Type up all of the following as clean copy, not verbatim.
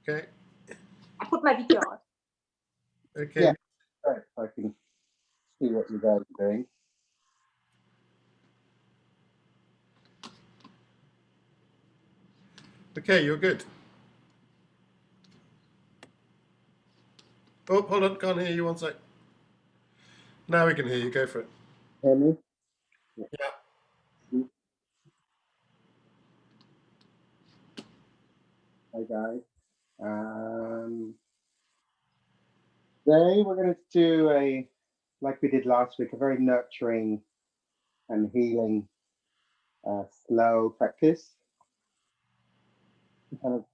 Okay. I put my video on. Okay. Yeah. Right. I can see what you guys are doing. Okay, you're good. Oh, hold on, can't hear you. One sec. Now we can hear you. Go for it. Hear me? Yeah. Hi guys. Today we're going to do like we did last week, a very nurturing and healing slow practice. Kind of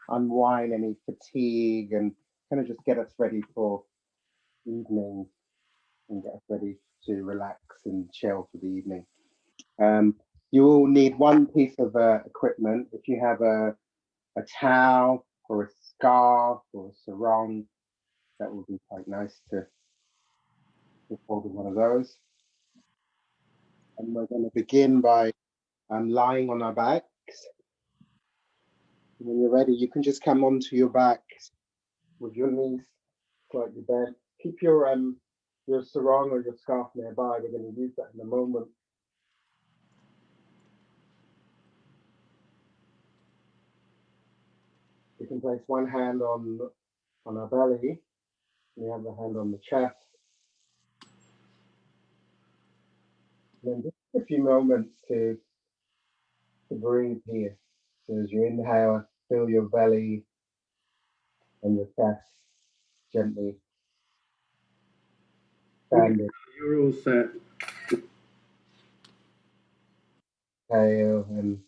unwind any fatigue and kind of just get us ready for evening and get us ready to relax and chill for the evening. You will need one piece of equipment. If you have a towel or a scarf or a sarong, that would be quite nice to hold one of those. And we're going to begin by lying on our backs. When you're ready, you can just come onto your back with your knees slightly bent. Keep your sarong or your scarf nearby. We're going to use that in a moment. You can place one hand on our belly, and the other hand on the chest. And then just a few moments to breathe here. So as you inhale, fill your belly and your chest gently expanding. You're all set. Exhale and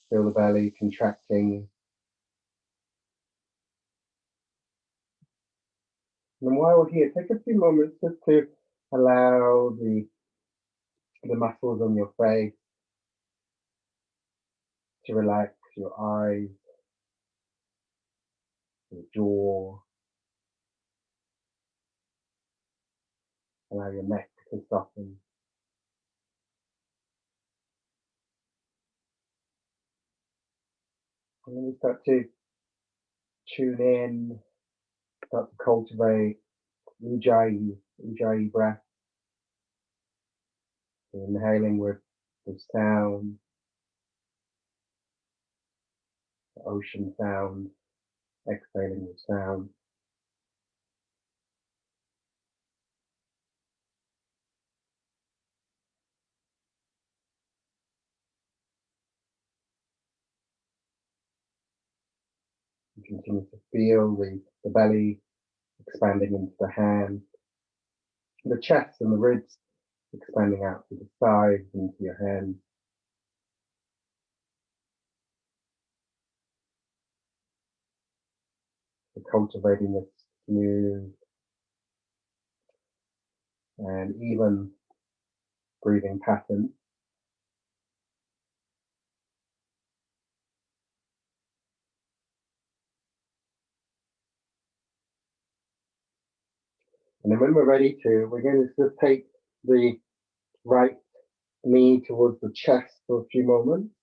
feel the belly contracting. And while we're here, take a few moments just to allow the muscles on your face to relax, your eyes, your jaw. Allow your neck to soften. And then you start to tune in, start to cultivate Ujjayi breath. So inhaling with sound, the ocean sound, exhaling with sound. You continue to feel the belly expanding into the hands, the chest and the ribs expanding out to the sides into your hands. So cultivating this smooth and even breathing pattern. And then when we're ready to, we're going to just take the right knee towards the chest for a few moments.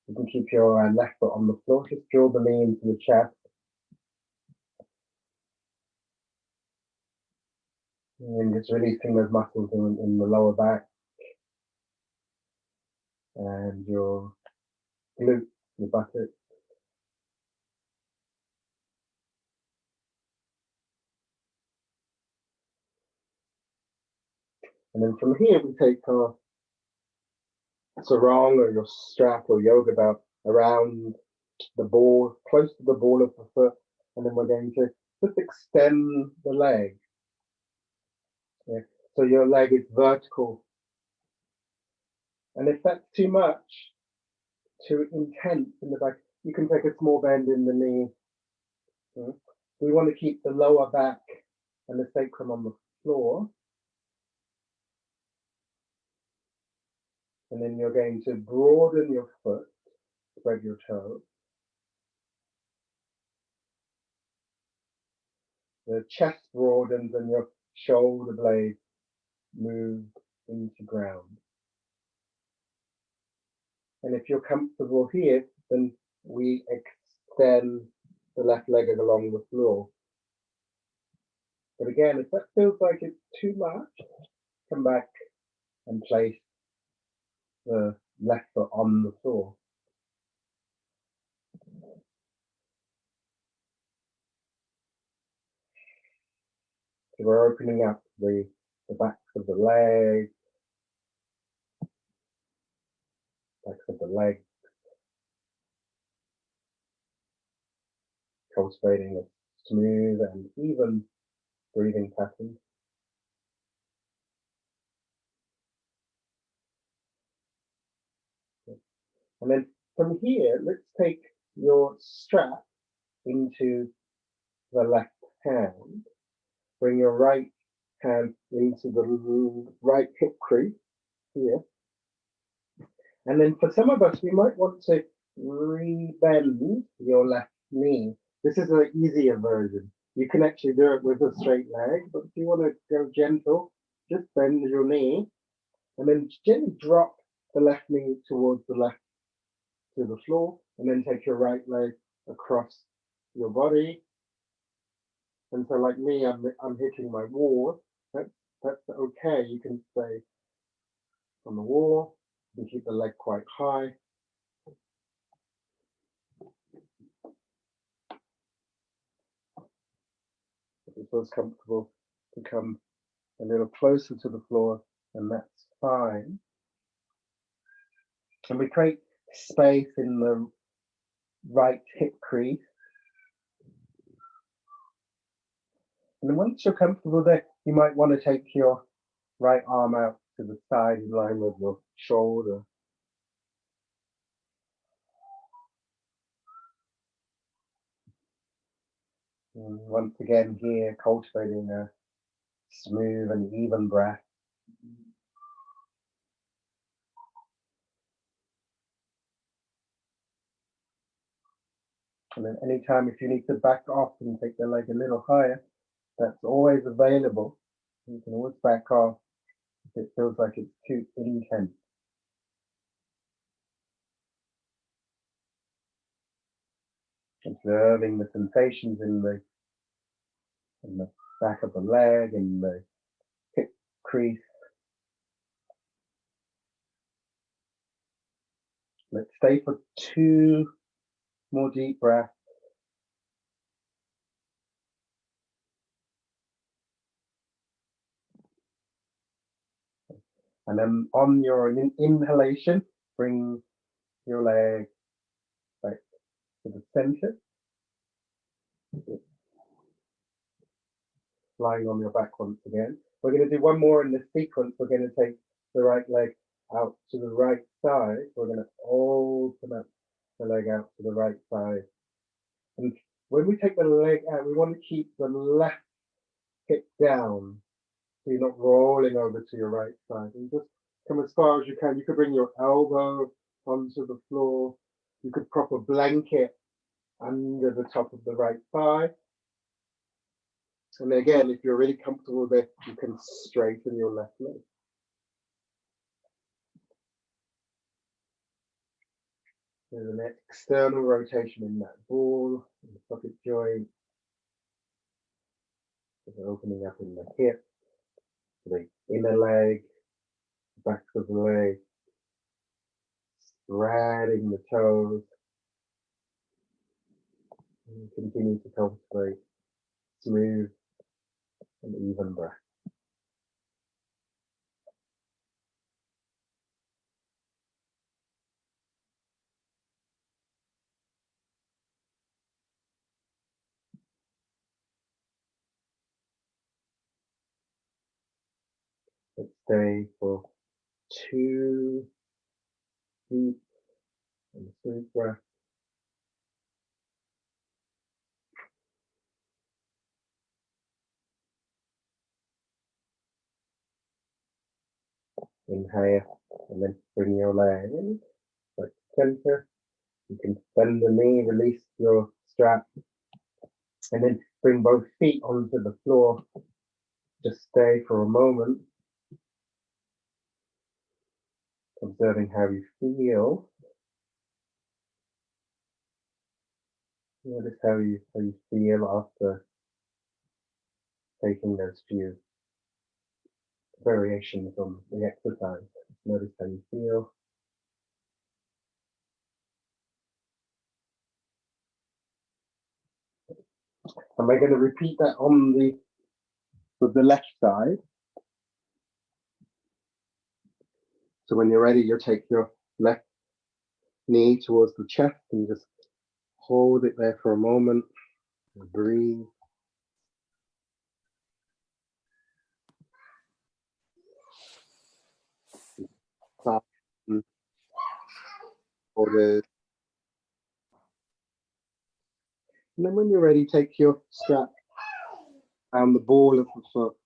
You can keep your left foot on the floor. Just draw the knee into the chest. And just releasing those muscles in the lower back. And your glutes, your buttocks. And then from here, we take our sarong or your strap or yoga belt around the ball, close to the ball of the foot. And then we're going to just extend the leg. Yeah. So your leg is vertical. And if that's too much, too intense in the back, you can take a small bend in the knee. We want to keep the lower back and the sacrum on the floor. And then you're going to broaden your foot, spread your toes. The chest broadens and your shoulder blades move into ground. And if you're comfortable here, then we extend the left leg along the floor. But again, if that feels like it's too much, come back and place the left foot on the floor. So we're opening up the backs of the legs, cultivating a smooth and even breathing pattern. And then from here, let's take your strap into the left hand. Bring your right hand into the right hip crease here. And then for some of us, we might want to re-bend your left knee. This is an easier version. You can actually do it with a straight leg, but if you want to go gentle, just bend your knee and then gently drop the left knee towards the left to the floor, and then take your right leg across your body. And so like me, I'm hitting my wall. That's okay. You can stay on the wall and keep the leg quite high. If it feels comfortable to come a little closer to the floor, and that's fine. And we create space in the right hip crease. And then once you're comfortable there, you might want to take your right arm out to the side in line with your shoulder. And once again here, cultivating a smooth and even breath. And then anytime if you need to back off and take the leg a little higher, that's always available. You can always back off if it feels like it's too intense. Observing the sensations in the back of the leg and the hip crease. Let's stay for 2 more deep breaths. And then on your inhalation, bring your leg back to the center. Lying on your back once again. We're going to do one more in this sequence. We're going to take the right leg out to the right side. We're going to open up the leg out to the right side. And when we take the leg out, we want to keep the left hip down, so you're not rolling over to your right side. And just come as far as you can. You could bring your elbow onto the floor. You could prop a blanket under the top of the right thigh. And again, if you're really comfortable with it, you can straighten your left leg. There's an external rotation in that ball, in the socket joint. There's an opening up in the hip, the inner leg, the back of the leg, spreading the toes. And continue to cultivate smooth and even breath. Let's stay for 2 deep and smooth breaths. Inhale, and then bring your leg in, like center. You can bend the knee, release your strap, and then bring both feet onto the floor. Just stay for a moment, observing how you feel. Notice how you feel after taking those few variations on the exercise. Notice how you feel. And we're going to repeat that on with the left side. So when you're ready, you'll take your left knee towards the chest and just hold it there for a moment and breathe. Hold it. And then when you're ready, take your strap around the ball of the foot.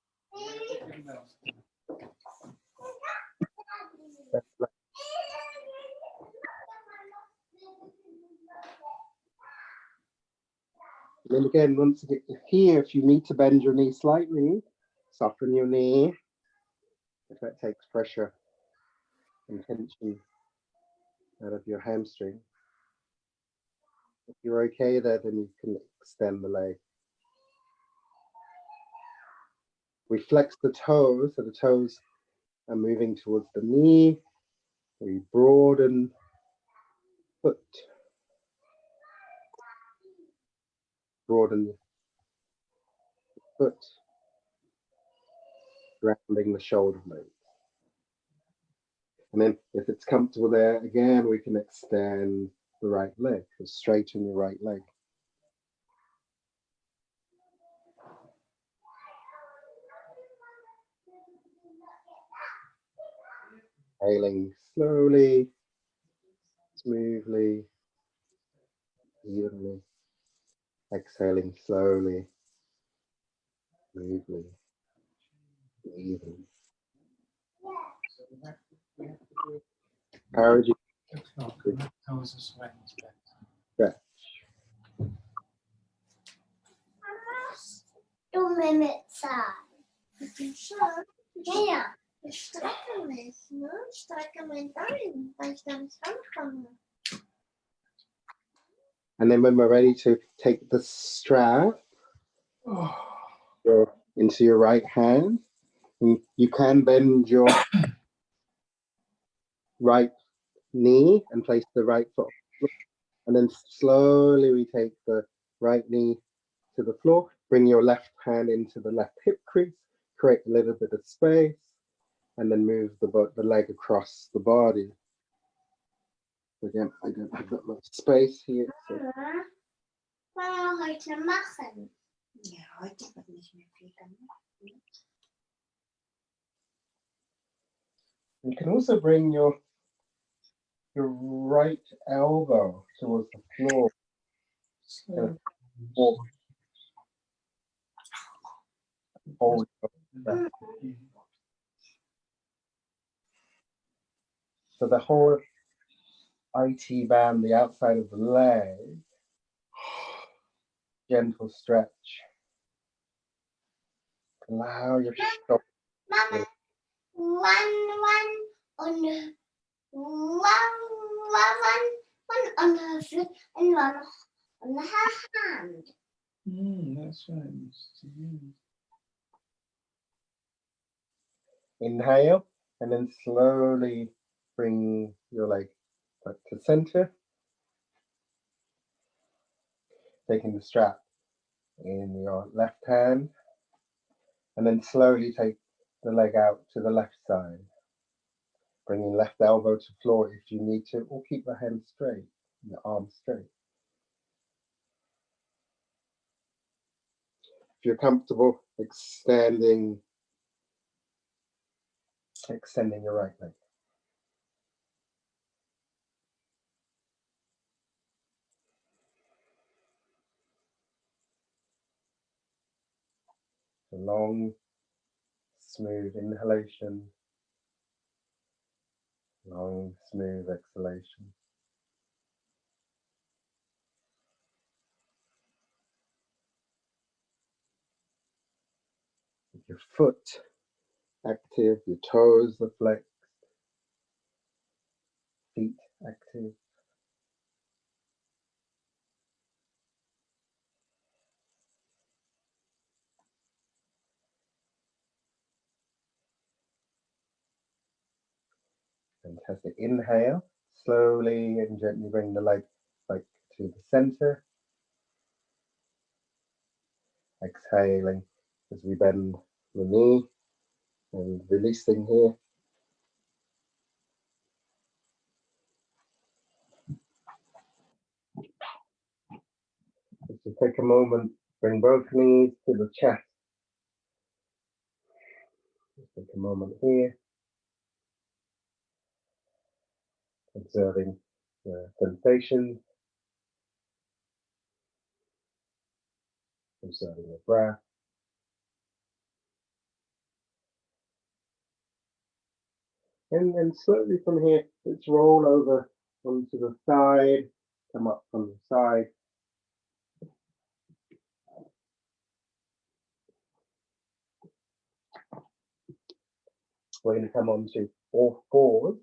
And then again, once you get here, if you need to bend your knee slightly, soften your knee. If that takes pressure and tension out of your hamstring. If you're okay there, then you can extend the leg. We flex the toes, so the toes are moving towards the knee. We broaden foot. Broaden the foot. Grounding the shoulder blades. And then if it's comfortable there, again, we can extend the right leg, so straighten your right leg. Exhaling slowly, smoothly, evenly. Exhaling slowly, smoothly, evenly. Encourage you to stretch. 2 minutes side. Ja, ich strecke mich, ne? Ich strecke mein Bein, weil ich da nicht rankomme. And then when we're ready to take the strap into your right hand, you can bend your right knee and place the right foot. And then slowly we take the right knee to the floor, bring your left hand into the left hip crease, create a little bit of space, and then move the leg across the body. Again, I don't have that much space here. So. Was wir heute machen? Ja, heute wird nicht mehr viel gemacht. You can also bring your right elbow towards the floor. So the whole IT band, the outside of the leg, gentle stretch. Allow your shoulder. Mama, one, und one on her foot and one on her hand. That's right. Inhale, and then slowly bring your leg back to center. Taking the strap in your left hand, and then slowly take the leg out to the left side. Bringing left elbow to floor if you need to, or keep the hand straight, the arm straight. If you're comfortable, extending your right leg. A long, smooth inhalation, long, smooth exhalation. Your foot active, your toes are flexed, feet active. Fantastic. Inhale, slowly and gently bring the leg back to the center. Exhaling as we bend the knee and releasing here. Just to take a moment, bring both knees to the chest. Just take a moment here, observing the sensations, observing the breath. And then slowly from here, let's roll over onto the side, come up from the side. We're going to come onto all fours.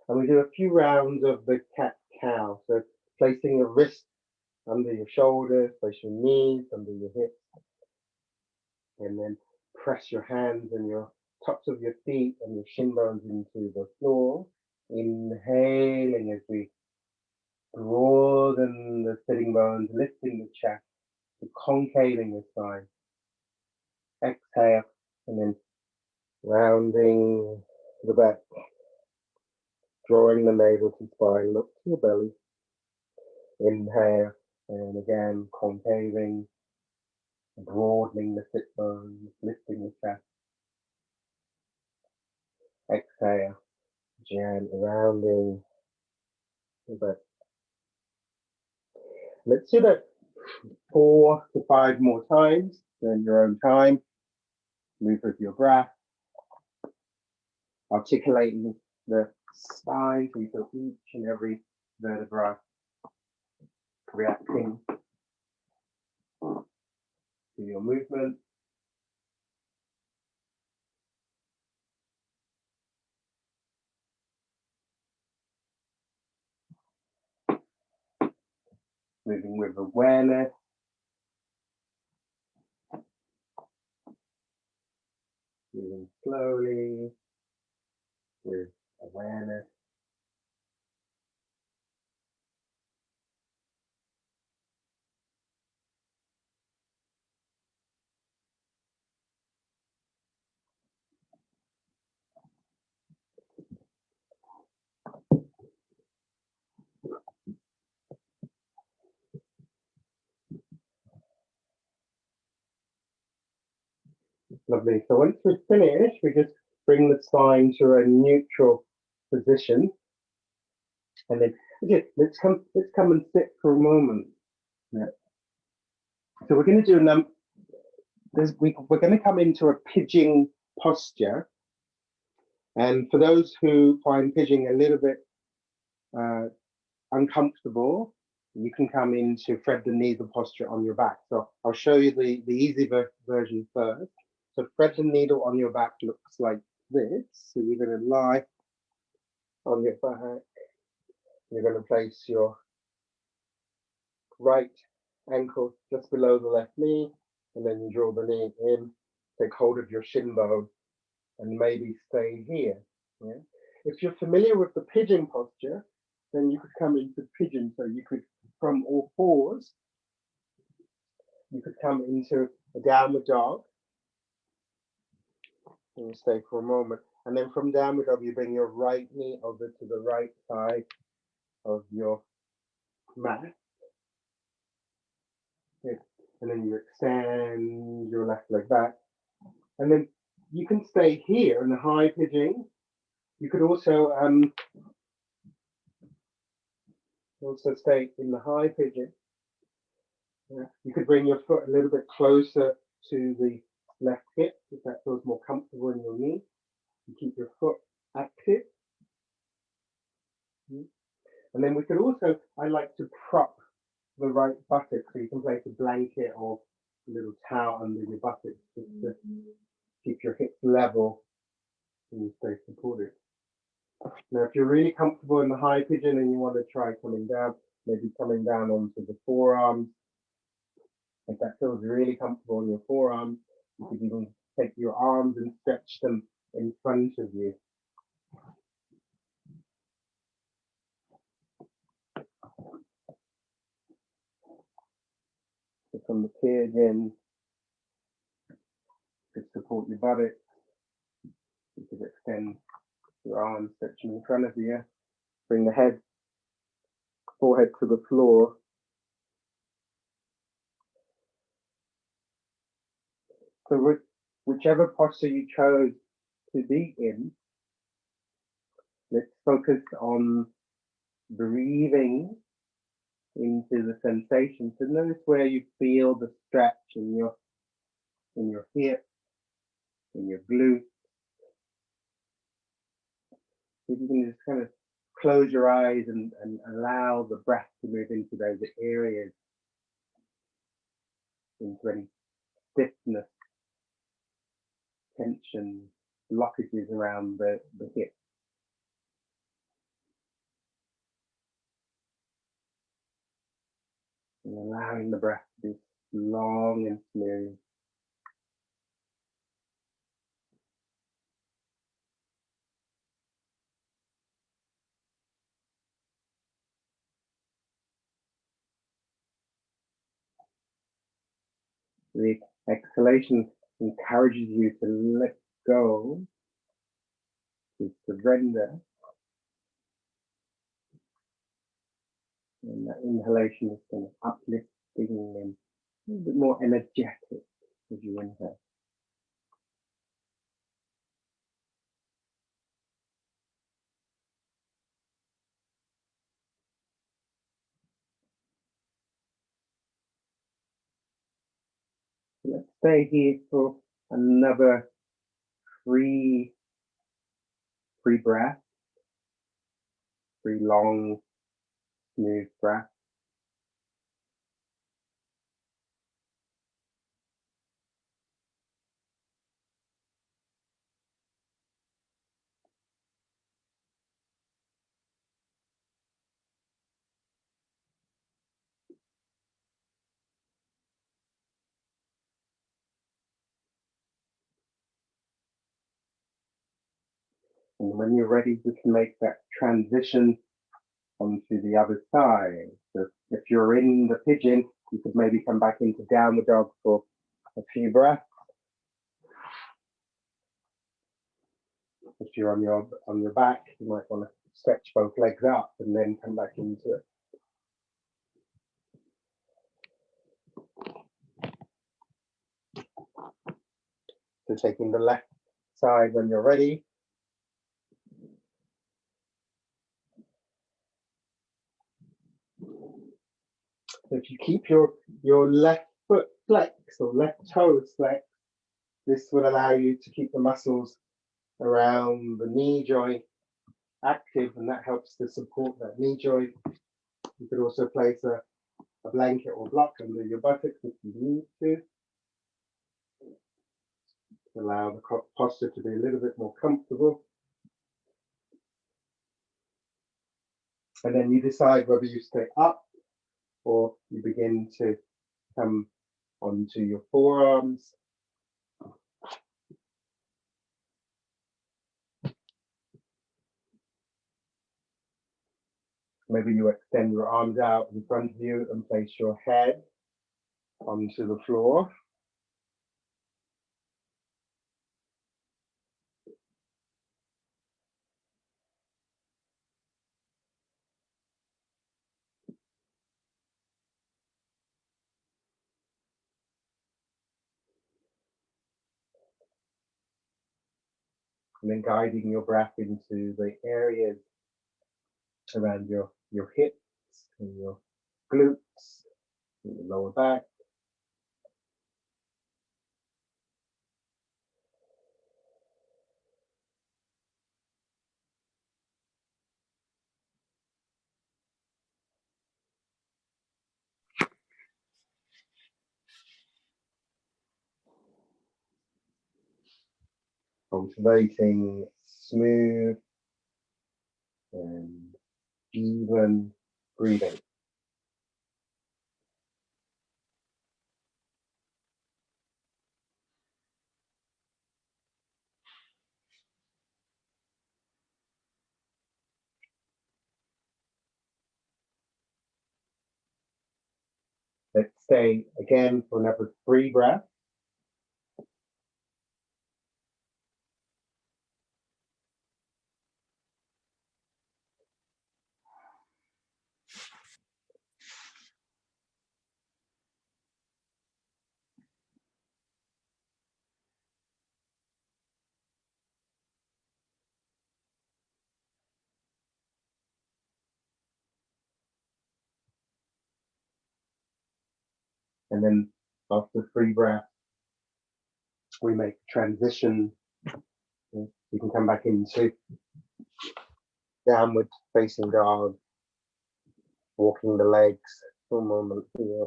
And we do a few rounds of the cat-cow. So placing your wrist under your shoulders, place your knees under your hips. And then press your hands and your tops of your feet and your shin bones into the floor. Inhaling as we broaden the sitting bones, lifting the chest, concaving the spine. Exhale, and then rounding the back, drawing the navel to spine, look to your belly. Inhale, and again, concaving, broadening the sit bones, lifting the chest. Exhale, gently rounding the back. Let's do that 4 to 5 more times in your own time. Move with your breath. Articulating the spine so you feel each and every vertebra reacting to your movement. Moving with awareness. Moving slowly with awareness. Lovely. So once we've finished, we just bring the spine to a neutral position. And then okay, let's come and sit for a moment. Yeah. So we're going to do we're going to come into a pigeon posture. And for those who find pigeon a little bit uncomfortable, you can come into thread the needle posture on your back. So I'll show you the easy version first. So thread the needle on your back looks like this. So you're going to lie on your back. You're going to place your right ankle just below the left knee, and then you draw the knee in, take hold of your shin bone, and maybe stay here. Yeah? If you're familiar with the pigeon posture, then you could come into pigeon. So you could, from all fours, you could come into a downward dog. And stay for a moment. And then from downward dog, you bring your right knee over to the right side of your mat. Yeah. And then you extend your left leg back. And then you can stay here in the high pigeon. You could also stay in the high pigeon. Yeah. You could bring your foot a little bit closer to the left hip if that feels more comfortable in your knee. You keep your foot active. And then we could also, I like to prop the right buttock, so you can place a blanket or a little towel under your buttock just to keep your hips level and you stay supported. Now, if you're really comfortable in the high pigeon and you want to try coming down, maybe coming down onto the forearms. If that feels really comfortable in your forearms, you could even take your arms and stretch them in front of you from the pigeon to support your buttocks. You could extend your arms, stretching in front of you. Bring the forehead to the floor. So whichever posture you chose to be in, let's focus on breathing into the sensation. So notice where you feel the stretch in your hip, in your glute. So you can just kind of close your eyes and allow the breath to move into those areas, into any stiffness, tension, blockages around the hip. And allowing the breath to be long and smooth. The exhalation encourages you to let go, to surrender. And that inhalation is kind of uplifting and a little bit more energetic as you inhale. Let's stay here for another three breaths, 3 long, smooth breaths. And when you're ready, we can make that transition onto the other side. So if you're in the pigeon, you could maybe come back into downward dog for a few breaths. If you're on your back, you might want to stretch both legs up and then come back into it. So taking the left side when you're ready. So if you keep your left foot flexed or left toes flexed, this will allow you to keep the muscles around the knee joint active, and that helps to support that knee joint. You could also place a blanket or block under your buttocks if you need to allow the posture to be a little bit more comfortable. And then you decide whether you stay up or you begin to come onto your forearms. Maybe you extend your arms out in front of you and place your head onto the floor. And then guiding your breath into the areas around your hips and your glutes, and your lower back. Cultivating smooth and even breathing. Let's stay again for another 3 breaths. And then after 3 breaths, we make transition. You can come back into downward facing dog, walking the legs for a moment here.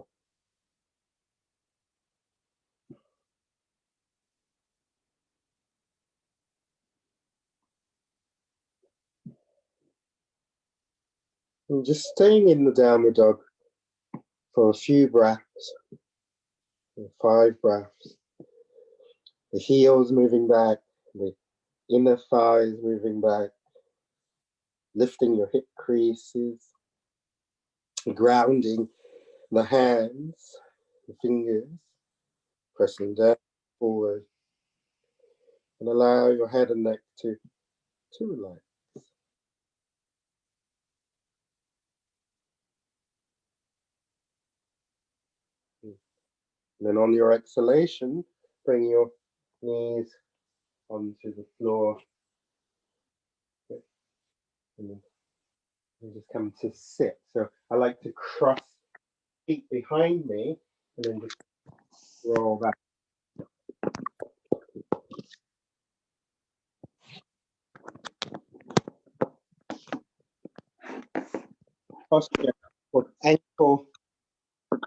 And just staying in the downward dog for a few breaths, 5 breaths. The heels moving back, the inner thighs moving back, lifting your hip creases, grounding the hands, the fingers, pressing down, forward, and allow your head and neck to relax. And then on your exhalation, bring your knees onto the floor. And just come to sit. So I like to cross feet behind me and then just roll back. Posture, put ankle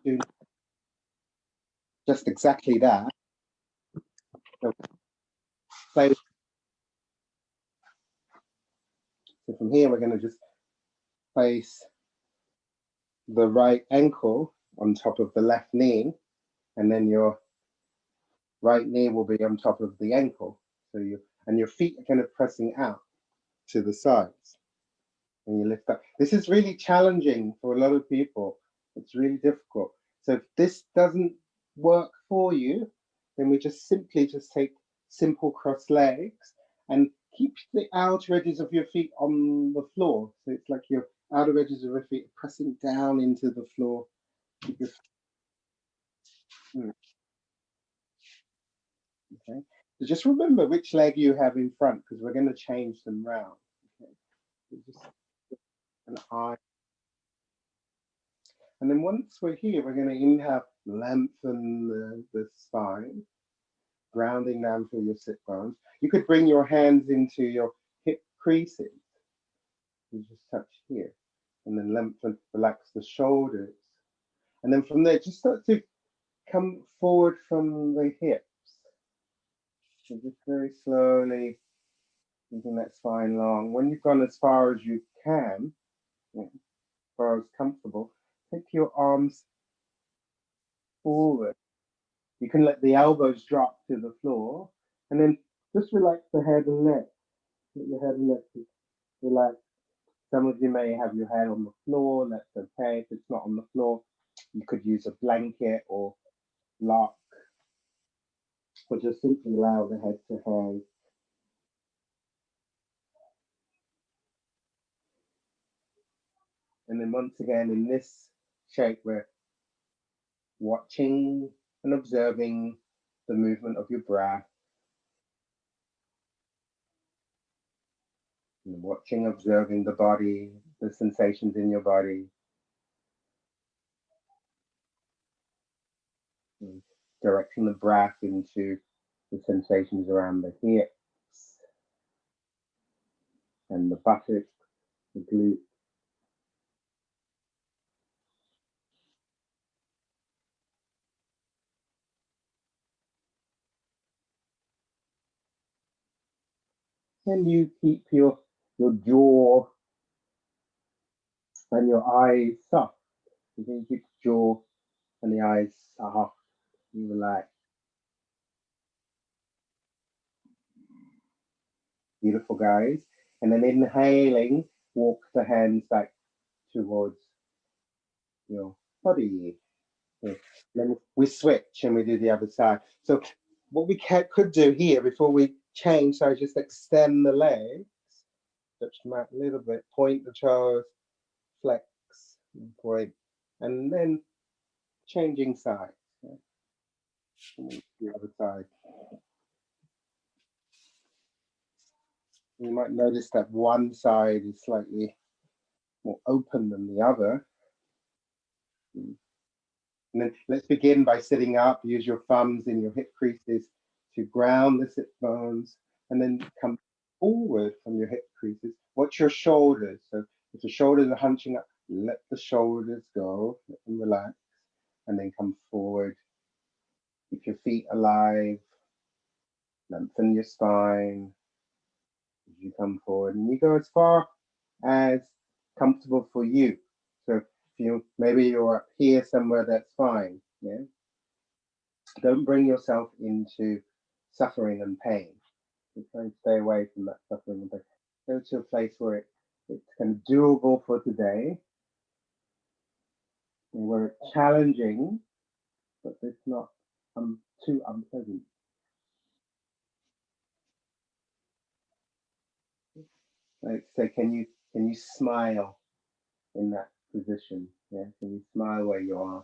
to just exactly that. So from here, we're going to just place the right ankle on top of the left knee, and then your right knee will be on top of the ankle. So your feet are kind of pressing out to the sides. And you lift up. This is really challenging for a lot of people. It's really difficult. So if this doesn't work for you, then we just simply take simple cross legs and keep the outer edges of your feet on the floor. So it's like your outer edges of your feet pressing down into the floor. Keep your Okay. So just remember which leg you have in front, because we're going to change them round. Okay. So just an eye. And then once we're here, we're going to inhale, lengthen the spine, grounding down through your sit bones. You could bring your hands into your hip creases. You just touch here. And then lengthen, relax the shoulders. And then from there, just start to come forward from the hips. So just very slowly keeping that spine long. When you've gone as far as you can, as far as comfortable, take your arms forward. You can let the elbows drop to the floor, and then just relax the head and neck. Let your head and neck relax. Some of you may have your head on the floor. That's okay. If it's not on the floor, you could use a blanket or lock, or just simply allow the head to hang. And then once again, in this shape, we're watching and observing the movement of your breath. And watching, observing the body, the sensations in your body. And directing the breath into the sensations around the hips and the buttocks, the glutes. And you keep your jaw and your eyes soft. You can keep the jaw and the eyes soft. You relax. Beautiful, guys. And then inhaling, walk the hands back towards your body. Yeah. Then we switch and we do the other side. So what we could do here before we change, so just extend the legs, stretch them out a little bit, point the toes, flex, and point, and then changing sides. Yeah. And the other side. You might notice that one side is slightly more open than the other. And then let's begin by sitting up. Use your thumbs in your hip creases to ground the sit bones, and then come forward from your hip creases. Watch your shoulders. So if the shoulders are hunching up, let the shoulders go, let them relax, and then come forward. Keep your feet alive. Lengthen your spine as you come forward, and you go as far as comfortable for you. So if maybe you're up here somewhere, that's fine. Yeah. Don't bring yourself into suffering and pain. You try and stay away from that suffering and pain. Go to a place where it's kind of doable for today, and where it's challenging, but it's not too unpleasant. Like say, can you smile in that position? Yeah, can you smile where you are?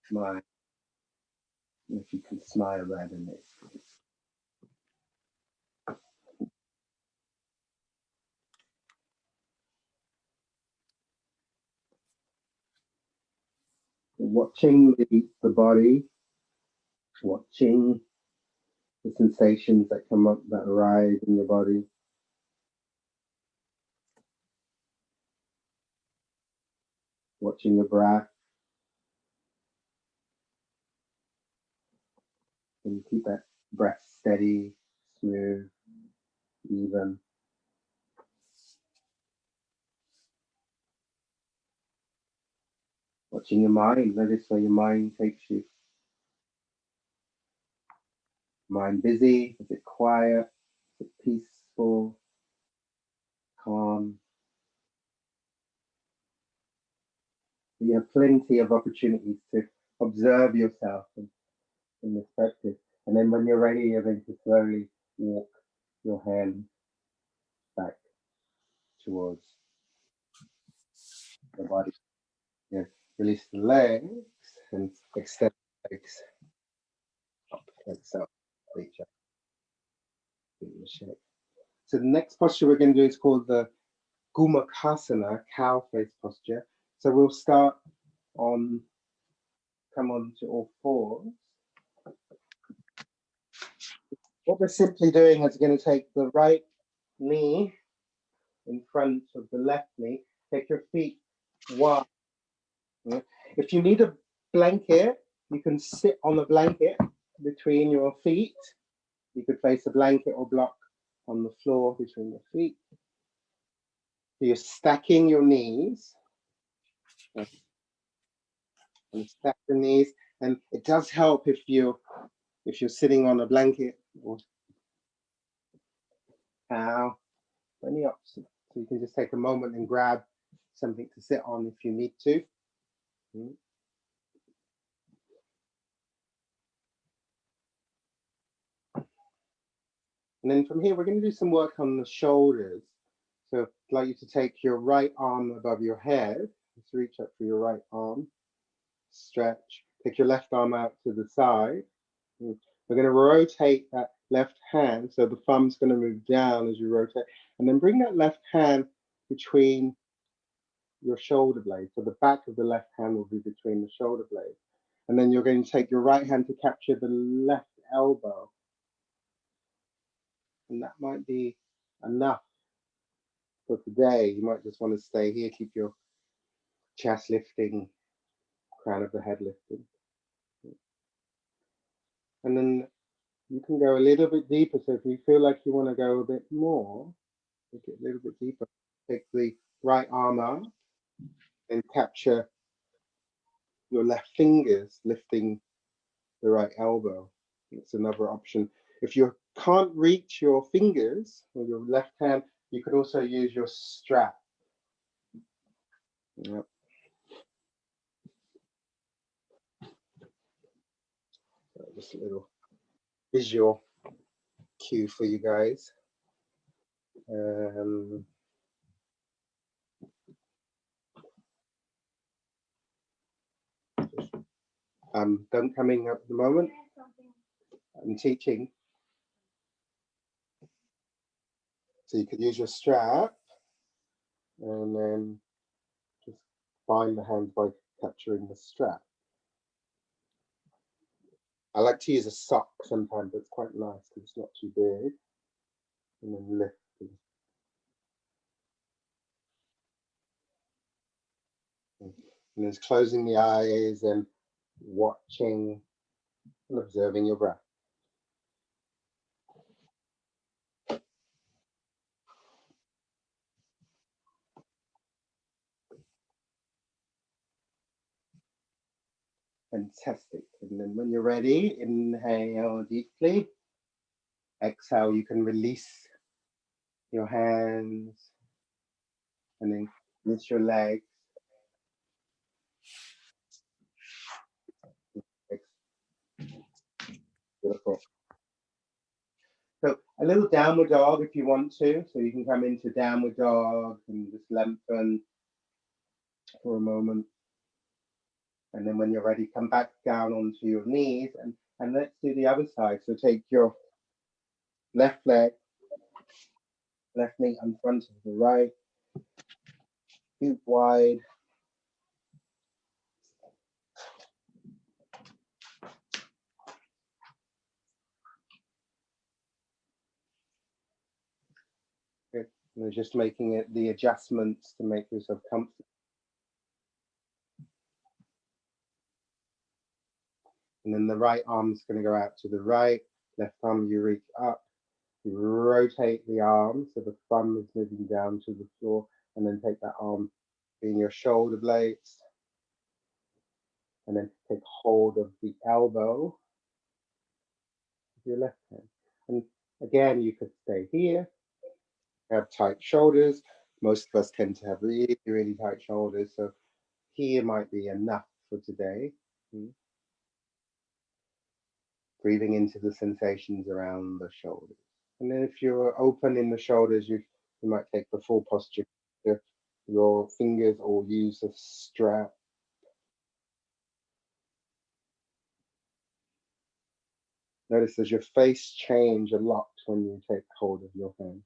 Smile. If you can smile there, then it's watching the body, watching the sensations that come up, that arise in your body. Watching your breath. And you keep that breath steady, smooth, even. Watching your mind. Notice where your mind takes you. Mind busy? Is it quiet? Is it peaceful? Calm? You have plenty of opportunities to observe yourself in this practice. And then when you're ready, you're going to slowly walk your hands back towards the body. Yeah. Release the legs and extend the legs up like so. Reach up. So the next posture we're going to do is called the Gomukhasana, cow face posture. So we'll start on, come on to all fours. What we're simply doing is going to take the right knee in front of the left knee. Take your feet wide. If you need a blanket, you can sit on the blanket between your feet. You could place a blanket or block on the floor between your feet. So you're stacking your knees. And stack the knees. And it does help if you're sitting on a blanket or towel, any option. So you can just take a moment and grab something to sit on if you need to. And then from here, we're going to do some work on the shoulders. So I'd like you to take your right arm above your head. Just reach up for your right arm. Stretch. Take your left arm out to the side. We're going to rotate that left hand. So the thumb's going to move down as you rotate. And then bring that left hand between your shoulder blades. So the back of the left hand will be between the shoulder blades. And then you're going to take your right hand to capture the left elbow. And that might be enough for today. You might just want to stay here, keep your chest lifting, crown of the head lifting. And then you can go a little bit deeper. So if you feel like you want to go a bit more, take it a little bit deeper. Take the right arm up and capture your left fingers lifting the right elbow. It's another option. If you can't reach your fingers with your left hand, you could also use your strap. Yep. Just a little visual cue for you guys. Don't coming up at the moment. I'm teaching. So you could use your strap and then just bind the hand by capturing the strap. I like to use a sock sometimes, but it's quite nice because it's not too big. And then lift. And then closing the eyes and watching and observing your breath. Fantastic. And then when you're ready, inhale deeply. Exhale, you can release your hands and then release your legs. Beautiful. So a little downward dog if you want to. So you can come into downward dog and just lengthen for a moment. And then when you're ready, come back down onto your knees and let's do the other side. So take your left leg, left knee in front of the right, feet wide. Good. And just making it the adjustments to make yourself comfortable. And then the right arm's going to go out to the right, left arm you reach up, you rotate the arm so the thumb is moving down to the floor, and then take that arm in your shoulder blades, and then take hold of the elbow of your left hand. And again, you could stay here, have tight shoulders. Most of us tend to have really, really tight shoulders, so here might be enough for today. Breathing into the sensations around the shoulders. And then if you're open in the shoulders, you might take the full posture. Your fingers or use a strap. Notice does your face change a lot when you take hold of your hands.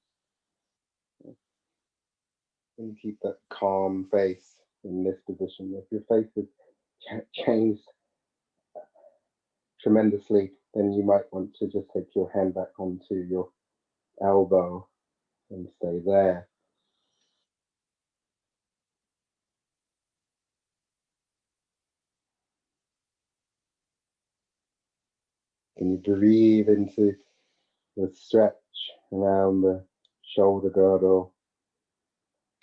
And keep that calm face in this position. If your face has changed tremendously, then you might want to just take your hand back onto your elbow and stay there. Can you breathe into the stretch around the shoulder girdle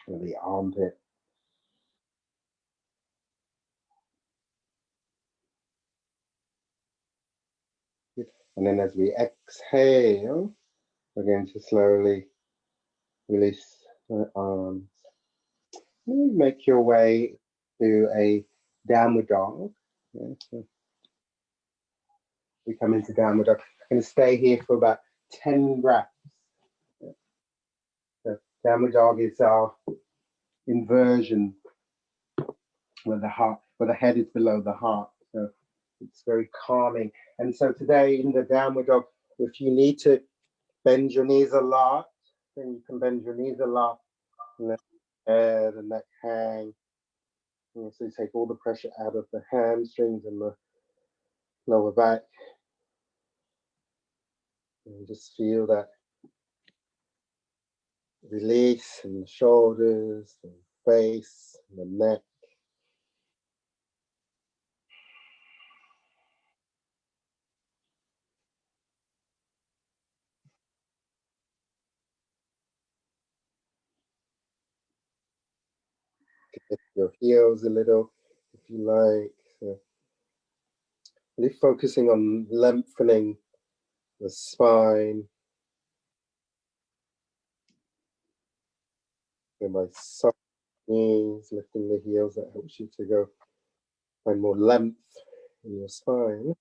and the armpit? And then as we exhale, we're going to slowly release the arms. And make your way to a downward dog. Yeah, so we come into downward dog. I'm going to stay here for about 10 breaths. Yeah. So downward dog is our inversion where the head is below the heart. So it's very calming. And so today in the downward dog, if you need to bend your knees a lot, then you can bend your knees a lot. And let the head and neck hang. And so you take all the pressure out of the hamstrings and the lower back. And just feel that release in the shoulders, the face, the neck. Lift your heels a little, if you like. So really focusing on lengthening the spine. And by soft knees, lifting the heels, that helps you to go find more length in your spine.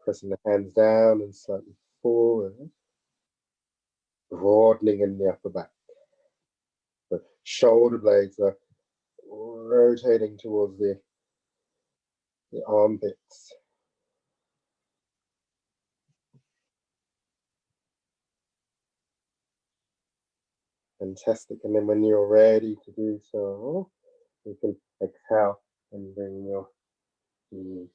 Pressing the hands down and slightly forward, broadening in the upper back. The shoulder blades are rotating towards the armpits. Fantastic. And then when you're ready to do so, you can exhale and bring your knees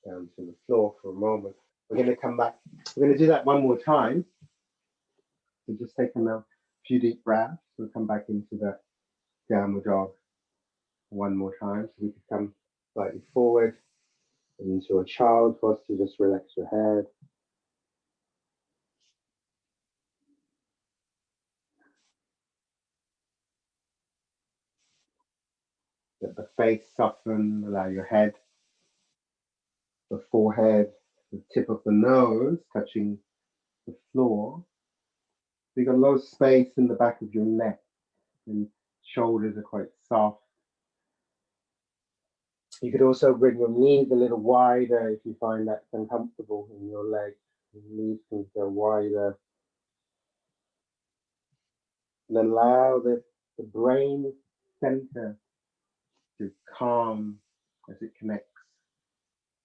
down to the floor for a moment. We're going to come back. We're going to do that one more time. So just taking a few deep breaths. We'll come back into that downward dog one more time. So we can come slightly forward into a child posture. Just relax your head. Let the face soften. Allow your head, the forehead, the tip of the nose touching the floor. You got a lot of space in the back of your neck, and shoulders are quite soft. You could also bring your knees a little wider if you find that's uncomfortable in your legs. Your knees can go wider. And allow the brain center to calm as it connects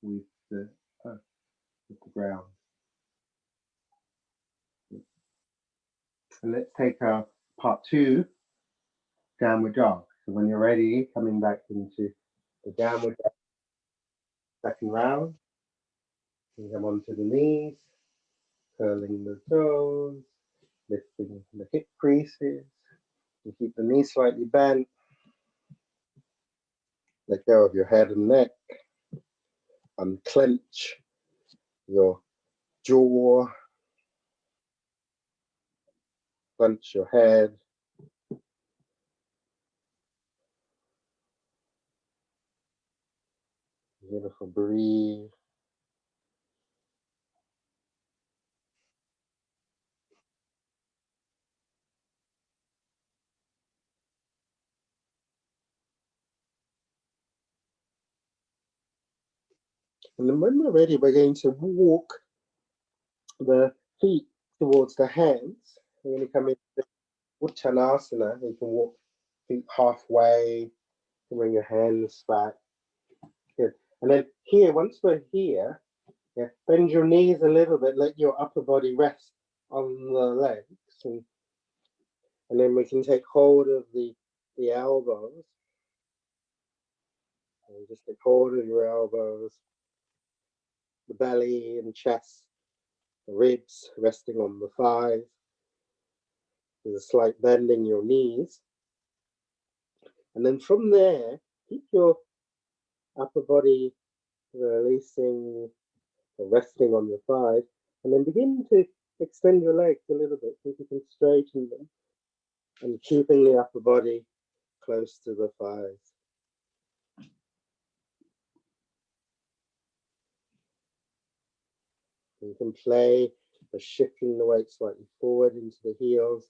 with the earth, with the ground. And let's take our part 2, downward dog. So when you're ready, coming back into the downward dog, second round. You come onto the knees, curling the toes, lifting the hip creases. You keep the knees slightly bent. Let go of your head and neck. Unclench your jaw. Clench your head. Beautiful. Breathe. And then when we're ready, we're going to walk the feet towards the hands. We're going to come into Uttanasana. You can walk feet halfway, bring your hands back. Good. And then here, once we're here, bend your knees a little bit, let your upper body rest on the legs. And then we can take hold of the elbows. And just take hold of your elbows, the belly and chest, the ribs resting on the thighs. There's a slight bend in your knees. And then from there, keep your upper body releasing or resting on your thighs. And then begin to extend your legs a little bit. See if you can straighten them. And keeping the upper body close to the thighs. You can play by shifting the weight slightly forward into the heels.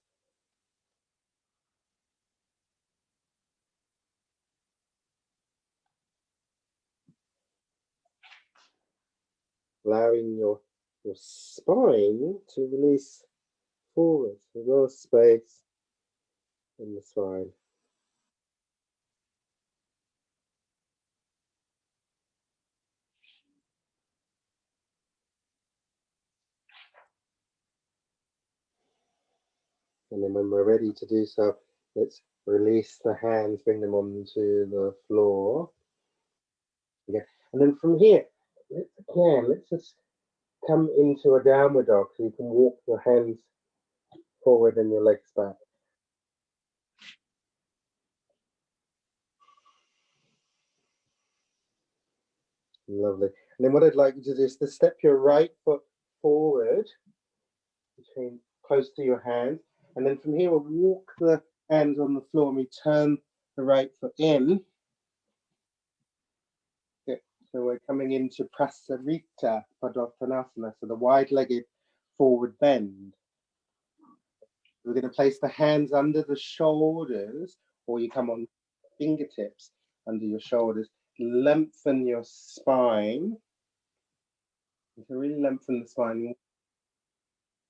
Allowing your spine to release forward. There's a lot of space in the spine. And then when we're ready to do so, let's release the hands, bring them onto the floor. Okay. And then from here, let's just come into a downward dog. So you can walk your hands forward and your legs back. Lovely. And then what I'd like you to do is to step your right foot forward, between close to your hands. And then from here, we'll walk the hands on the floor and we turn the right foot in. Okay. So we're coming into Prasarita Padottanasana, so the wide-legged forward bend. We're going to place the hands under the shoulders, or you come on fingertips under your shoulders. Lengthen your spine. You can really lengthen the spine.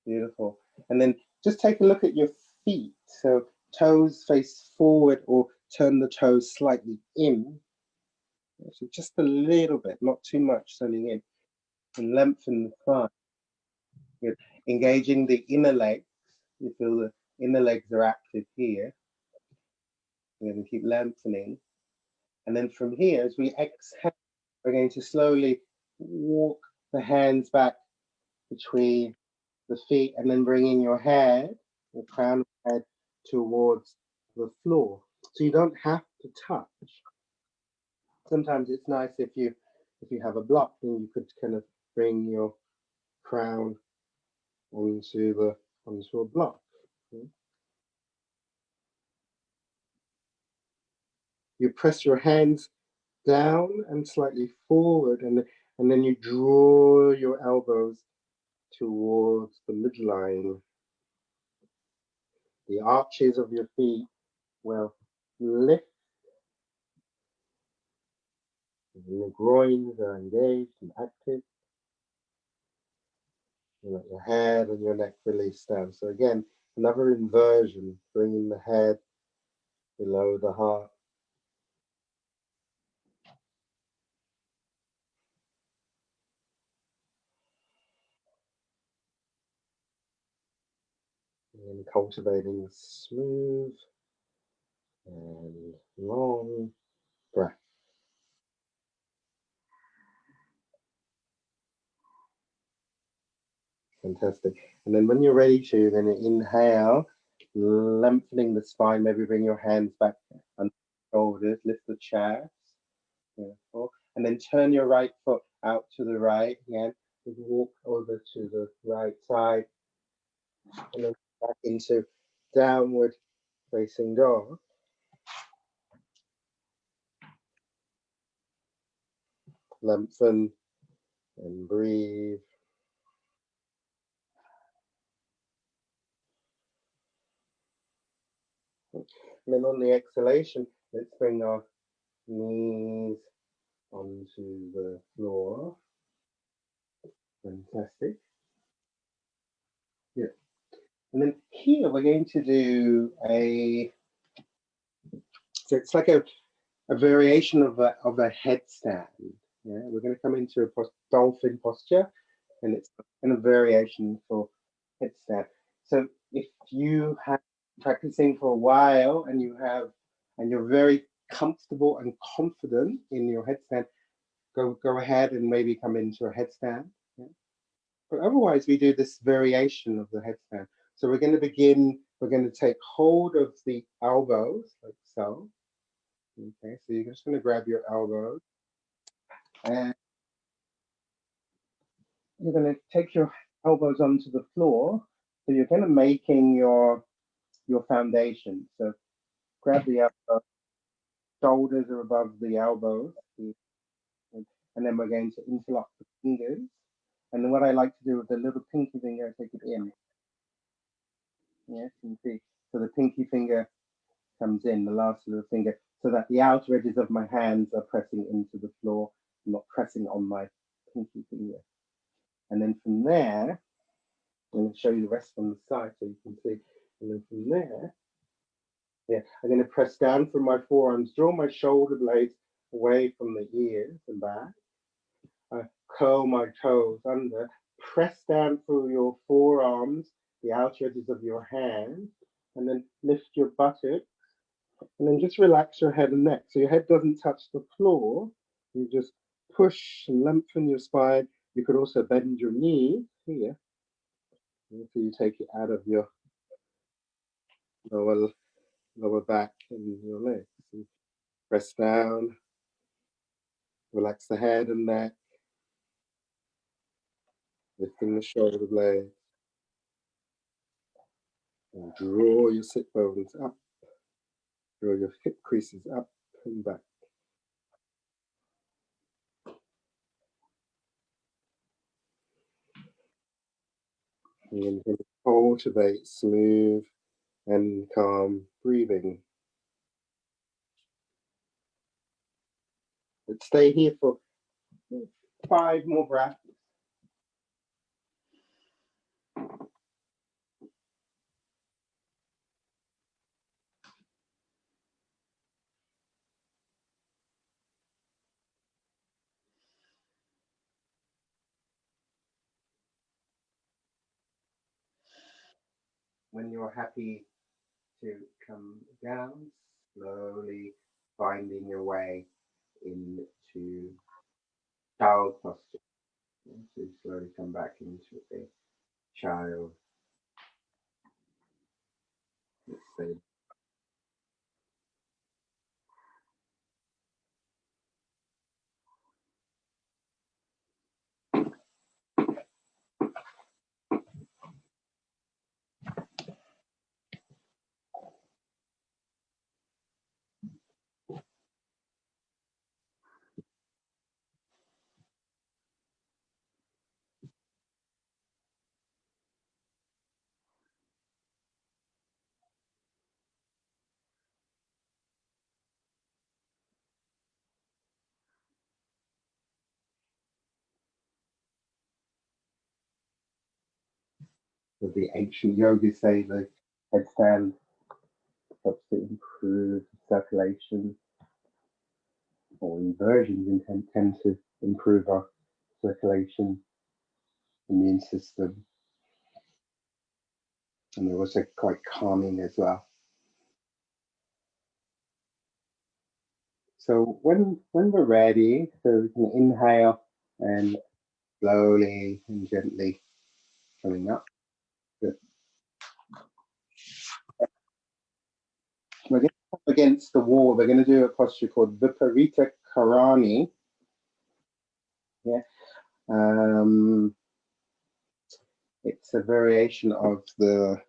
Beautiful. And then just take a look at your feet. So toes face forward or turn the toes slightly in. So just a little bit, not too much turning in. And lengthen the spine. Good. Engaging the inner legs. You feel the inner legs are active here. We're going to keep lengthening. And then from here, as we exhale, we're going to slowly walk the hands back between the feet and then bringing your head, the crown of the head, towards the floor. So you don't have to touch. Sometimes it's nice if you have a block, then you could kind of bring your crown onto a block. You press your hands down and slightly forward, and then you draw your elbows towards the midline. The arches of your feet will lift. Your groins are engaged and active. You let your head and your neck release down. So again, another inversion, bringing the head below the heart. And cultivating smooth and long breath. Fantastic. And then when you're ready to, then inhale, lengthening the spine, maybe bring your hands back under the shoulders, lift the chest. Beautiful. And then turn your right foot out to the right again. Walk over to the right side. And then back into downward facing dog. Lengthen and breathe. And then on the exhalation, let's bring our knees onto the floor. Fantastic. Yeah. And then here we're going to do so it's like a variation of a headstand. Yeah, we're going to come into a dolphin posture, and it's kind of variation for headstand. So if you have been practicing for a while and you're very comfortable and confident in your headstand, go ahead and maybe come into a headstand. Yeah. But otherwise, we do this variation of the headstand. So we're going to begin. We're going to take hold of the elbows like so. Okay, so you're just going to grab your elbows and you're going to take your elbows onto the floor. So you're kind of making your foundation. So grab the elbow, shoulders are above the elbows, and then we're going to interlock the fingers. And then what I like to do with the little pinky finger, I take it in. Yes, you can see. So the pinky finger comes in, the last little finger, so that the outer edges of my hands are pressing into the floor, not pressing on my pinky finger. And then from there, I'm going to show you the rest from the side so you can see. And then from there, yeah, I'm going to press down from my forearms, draw my shoulder blades away from the ears and back. I curl my toes under, press down through your forearms, the outer edges of your hands, and then lift your buttocks, and then just relax your head and neck. So your head doesn't touch the floor. You just push and lengthen your spine. You could also bend your knee here. So you take it out of your lower back and your legs. And press down, relax the head and neck, lifting the shoulder blades. And draw your sit bones up, draw your hip creases up and back. And then you're going to cultivate smooth and calm breathing. Let's stay here for 5 more breaths. when you're happy to come down, slowly finding your way into child posture. So you slowly come back into a child. Let's say. As the ancient yogis say, the headstand helps to improve circulation, or inversions tend to improve our circulation, immune system, and they're also quite calming as well. So when we're ready, so we can inhale and slowly and gently coming up. Good. We're going to come against the wall. We're going to do a posture called Viparita Karani. Yeah. It's a variation of the.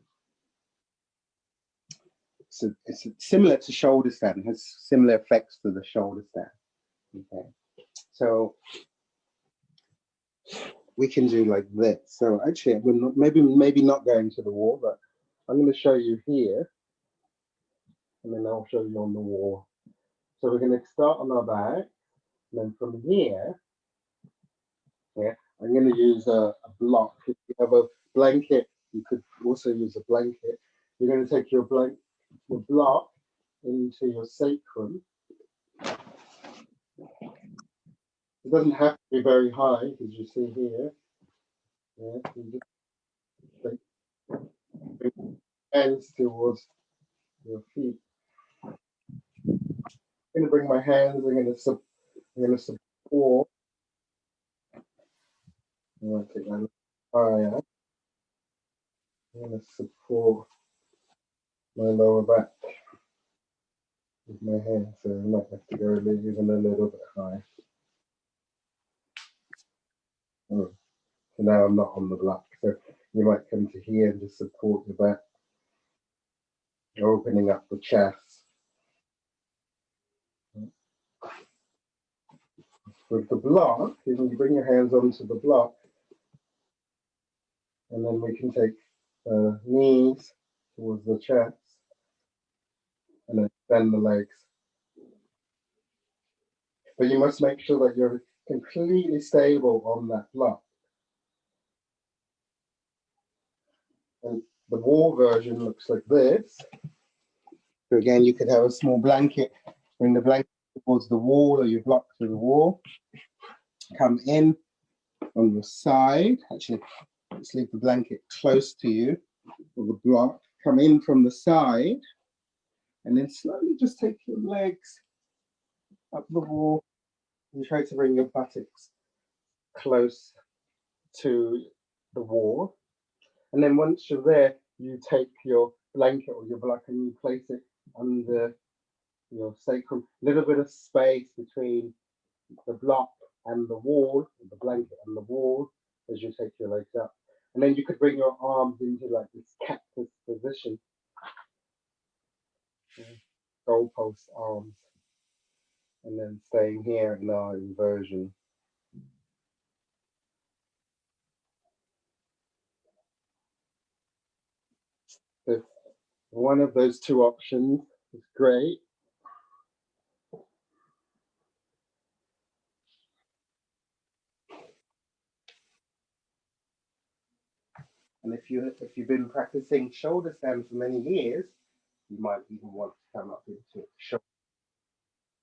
It's similar to shoulder stand. It has similar effects to the shoulder stand. Okay. So we can do like this. So actually, we're not, maybe not going to the wall, but I'm going to show you here, and then I'll show you on the wall. So we're going to start on our back, and then from here, yeah, I'm going to use a block. If you have a blanket, you could also use a blanket. You're going to take your block into your sacrum. It doesn't have to be very high, as you see here. Yeah, you just bring your hands towards your feet. I'm going to bring my hands. I'm going to support. I'm going to take my higher. I'm going to support my lower back with my hands, so I might have to go even a little bit high. Oh, so now I'm not on the block, so you might come to here and just support your back, opening up the chest. With the block, you can bring your hands onto the block, and then we can take knees towards the chest, and then bend the legs. But you must make sure that you're completely stable on that block. And the wall version looks like this. So again, you could have a small blanket, bring the blanket towards the wall, or your block to the wall. Come in on your side. Actually, let's leave the blanket close to you, or the block. Come in from the side, and then slowly just take your legs up the wall and try to bring your buttocks close to the wall. And then once you're there, you take your blanket or your block and you place it under your sacrum. A little bit of space between the block and the wall, the blanket and the wall, as you take your legs up. And then you could bring your arms into like this cactus position. Goalpost arms. And then staying here in our inversion. If one of those two options is great. And if you've been practicing shoulder stand for many years, you might even want to come up into shoulder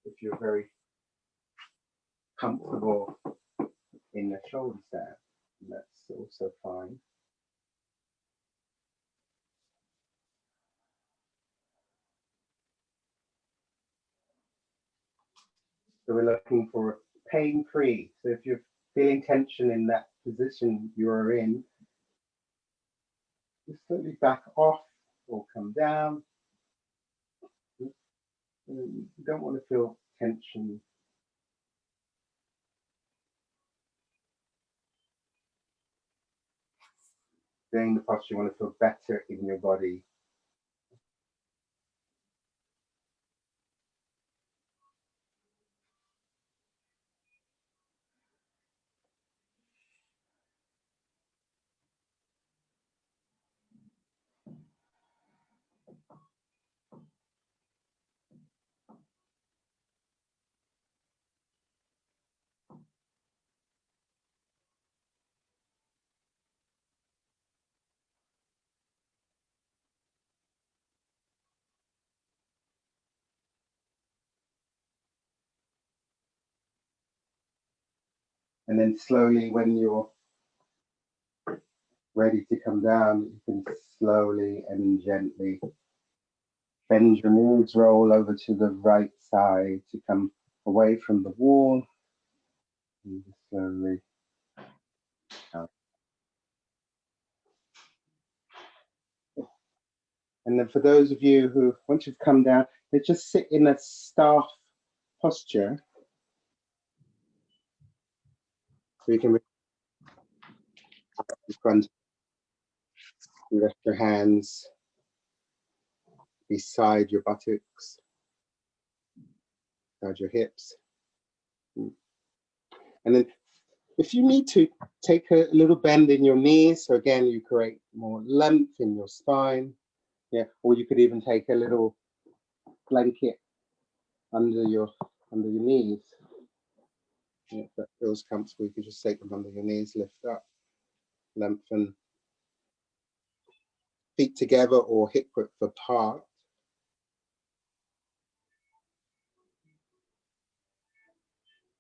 if you're very comfortable in the shoulder stand. And that's also fine. So we're looking for pain-free. So if you're feeling tension in that position you're in, just slightly back off or come down. You don't want to feel tension. Staying in the posture, you want to feel better in your body. And then slowly, when you're ready to come down, you can slowly and gently bend your knees, roll over to the right side to come away from the wall. And just slowly out. And then for those of you who, once you've come down, they just sit in a staff posture. So you can in front, you rest your hands beside your buttocks, beside your hips. And then if you need to, take a little bend in your knees. So again, you create more length in your spine. Yeah, or you could even take a little blanket under your knees. Yeah, if that feels comfortable, you can just take them under your knees, lift up, lengthen. Feet together or hip width apart.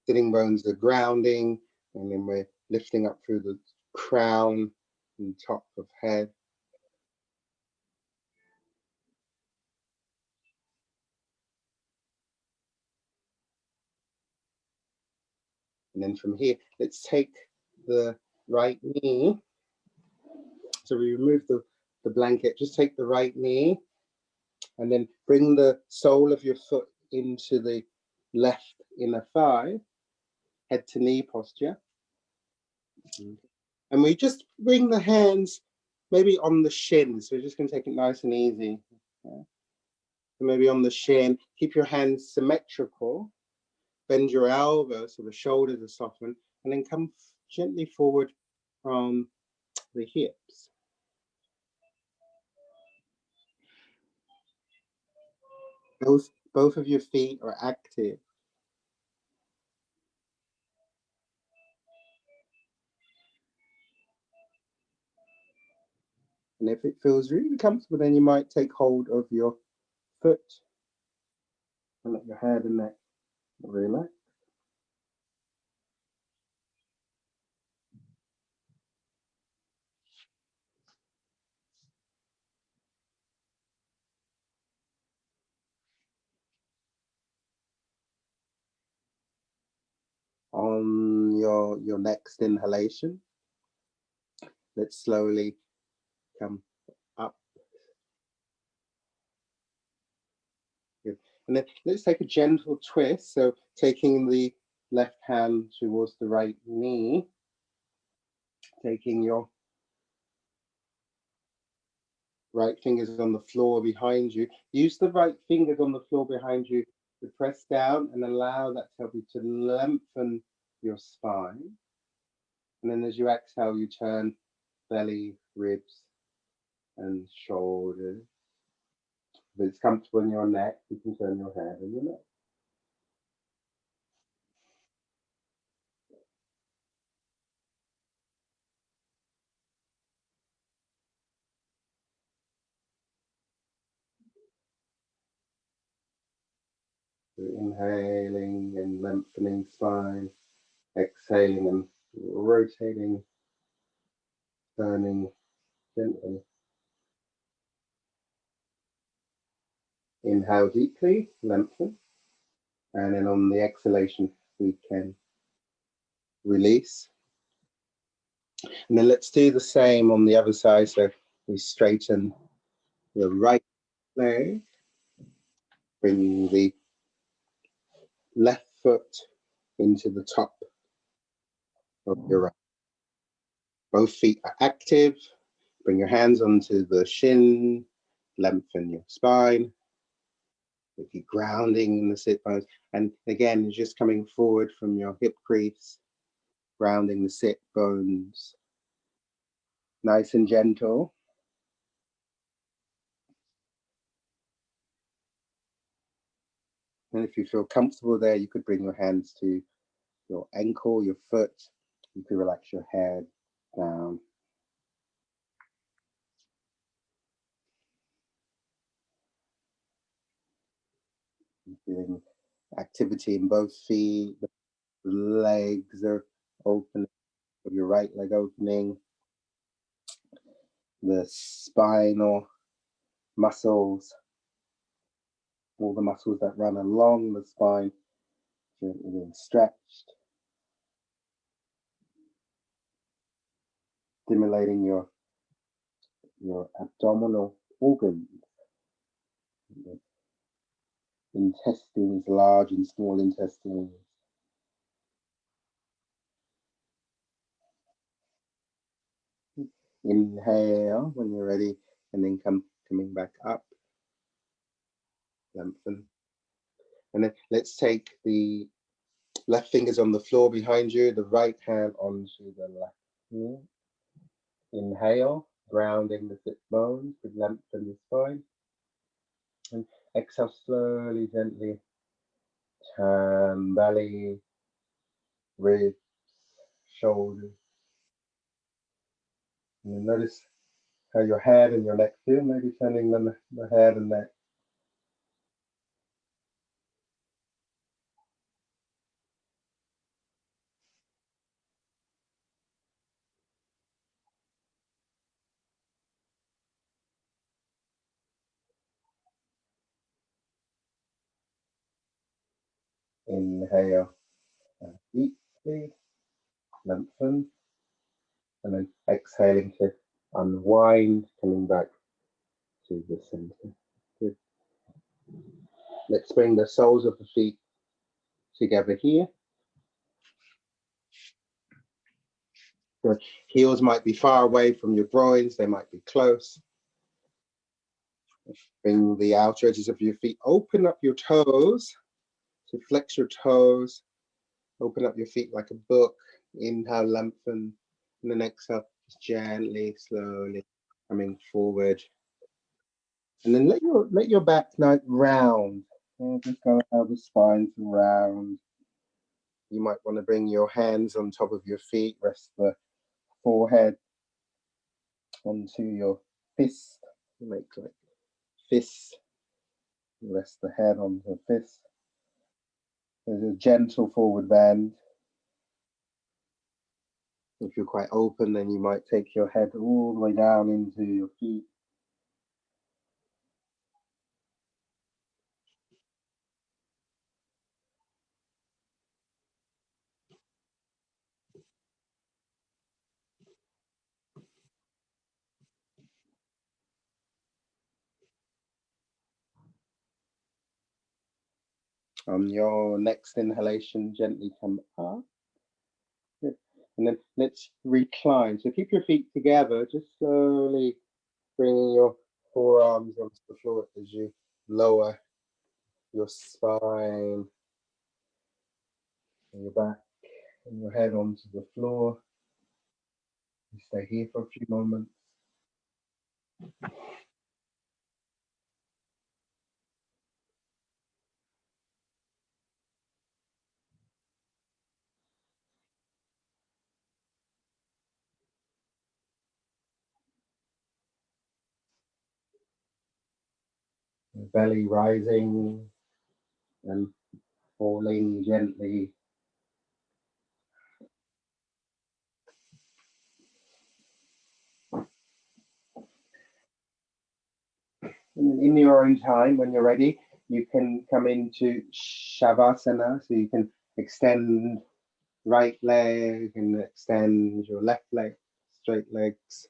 Sitting bones are grounding, and then we're lifting up through the crown and top of head. And then from here, let's take the right knee. So we remove the blanket, just take the right knee and then bring the sole of your foot into the left inner thigh, head to knee posture. And we just bring the hands maybe on the shins. So we're just going to take it nice and easy. Okay. So maybe on the shin, keep your hands symmetrical, bend your elbows so the shoulders are softened, and then come gently forward from the hips. Both of your feet are active. And if it feels really comfortable, then you might take hold of your foot and let your head and neck relax. On your next inhalation, let's slowly come up. Good. And then let's take a gentle twist. So taking the left hand towards the right knee, taking your right fingers on the floor behind you. Use the right fingers on the floor behind you to press down and allow that to help you to lengthen your spine. And then as you exhale, you turn belly, ribs, and shoulders. If it's comfortable in your neck, you can turn your head and your neck. So inhaling and lengthening spine, exhaling and rotating, turning gently. Inhale deeply, lengthen, And then on the exhalation, we can release. And then let's do the same on the other side. So we straighten the right leg, bring the left foot into the top of your right. Both feet are active. Bring your hands onto the shin, lengthen your spine. If you're grounding in the sit bones. And again, you're just coming forward from your hip crease, grounding the sit bones. Nice and gentle. And if you feel comfortable there, you could bring your hands to your ankle, your foot. You could relax your head down. Feeling activity in both feet. The legs are open. Your right leg opening. The spinal muscles, all the muscles that run along the spine, gently being stretched. Stimulating your abdominal organs, the intestines, large and small intestines. Inhale when you're ready, and then coming back up. Lengthen. And then let's take the left fingers on the floor behind you, the right hand onto the left knee. Inhale, grounding the sit bones, with lengthen the spine. And exhale slowly, gently. Turn belly, ribs, shoulders. And notice how your head and your neck feel, maybe turning the head and neck. Inhale deeply, lengthen. And then exhaling to unwind, coming back to the center. Good. Let's bring the soles of the feet together here. Your heels might be far away from your groins, they might be close. Bring the outer edges of your feet, open up your toes. So flex your toes, open up your feet like a book. Inhale, lengthen, and then exhale, just gently, slowly coming forward. And then let your back now round. Just go how the spine's round. You might want to bring your hands on top of your feet, rest the forehead onto your fist. Make like fists. Rest the head onto the fist. There's a gentle forward bend. If you're quite open, then you might take your head all the way down into your feet. On your next inhalation, gently come up. Good. And then let's recline. So keep your feet together, just slowly bringing your forearms onto the floor as you lower your spine and your back and your head onto the floor. You stay here for a few moments. Your belly rising and falling gently. And in your own time, when you're ready, you can come into Shavasana, so you can extend right leg and extend your left leg, straight legs.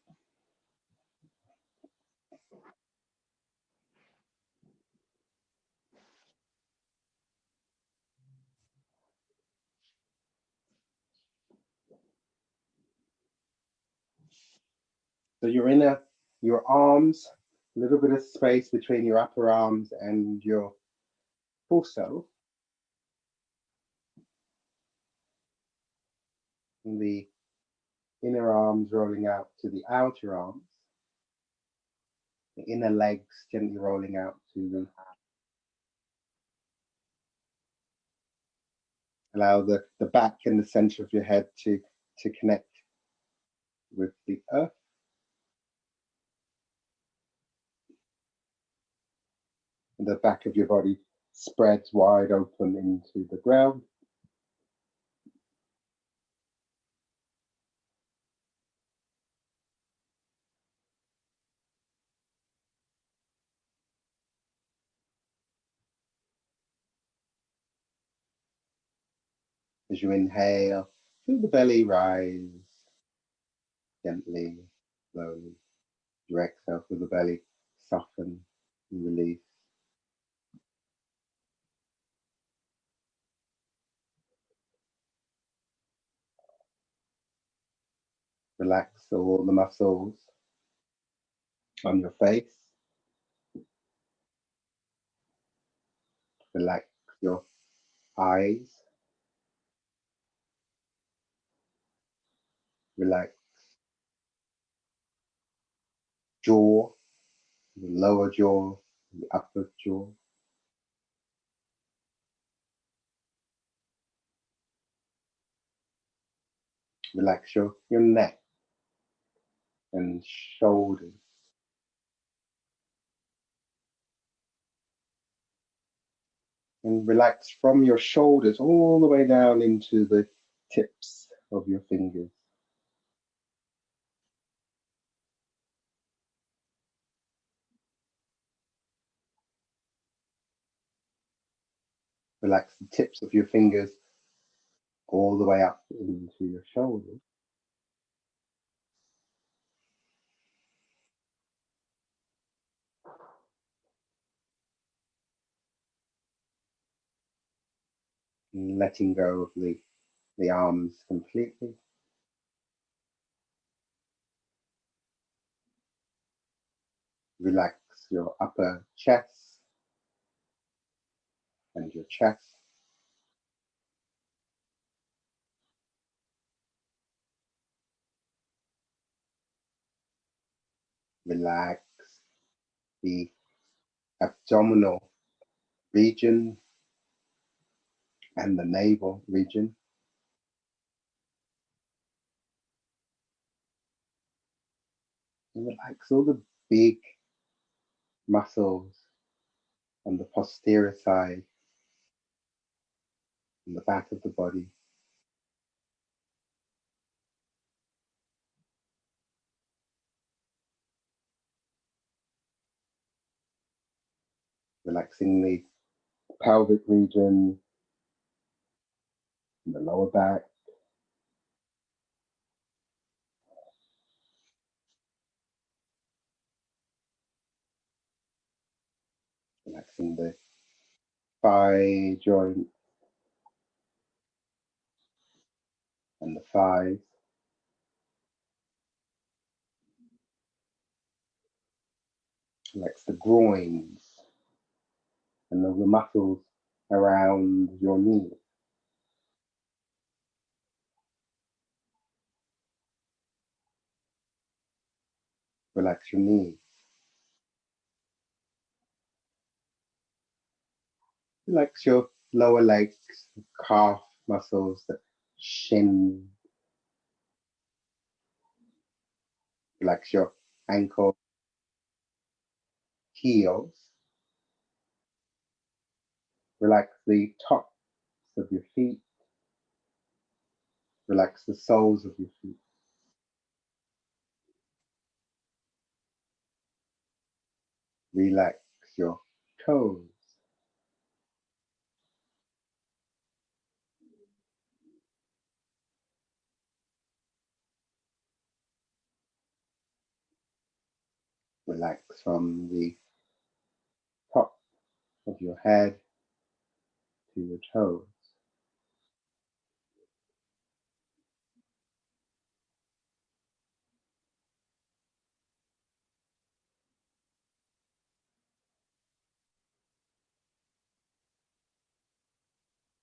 So you're in your arms, a little bit of space between your upper arms and your torso. And the inner arms rolling out to the outer arms. The inner legs gently rolling out to them. Allow the back and the center of your head to connect with the earth. And the back of your body spreads wide open into the ground. As you inhale, feel the belly rise gently, slowly. You exhale, feel the belly soften and release. Relax all the muscles on your face. Relax your eyes. Relax jaw, the lower jaw, the upper jaw. Relax your neck and shoulders. And relax from your shoulders all the way down into the tips of your fingers. Relax the tips of your fingers all the way up into your shoulders. And letting go of the arms completely. Relax your upper chest and your chest. Relax the abdominal region and the navel region. And relax all the big muscles on the posterior side and the back of the body. Relaxing the pelvic region and the lower back. Relaxing the thigh joint and the thighs. Relax the groins and the muscles around your knees. Relax your knees. Relax your lower legs, calf muscles, the shin. Relax your ankle, heels. Relax the tops of your feet. Relax the soles of your feet. Relax your toes. relax from the top of your head to your toes.